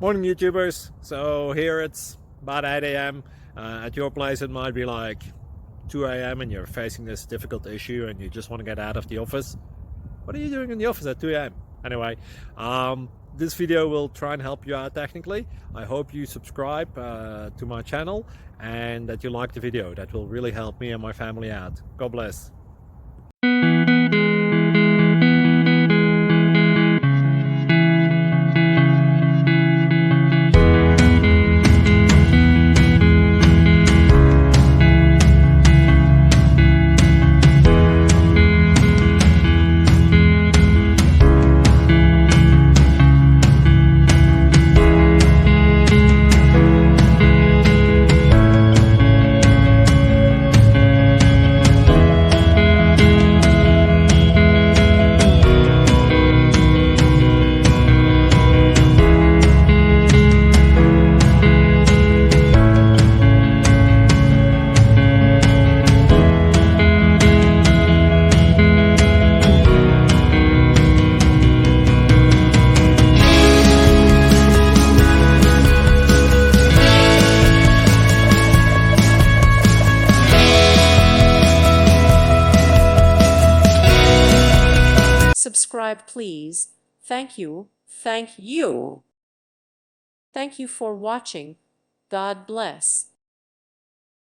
Morning YouTubers. So here it's about 8 a.m. At your place it might be like 2 a.m. and you're facing this difficult issue and you just want to get out of the office. What are you doing in the office at 2 a.m.? Anyway, this video will try and help you out technically. I hope you subscribe to my channel and that you like the video. That will really help me and my family out. God bless. Subscribe, please. Thank you. Thank you. Thank you for watching. God bless.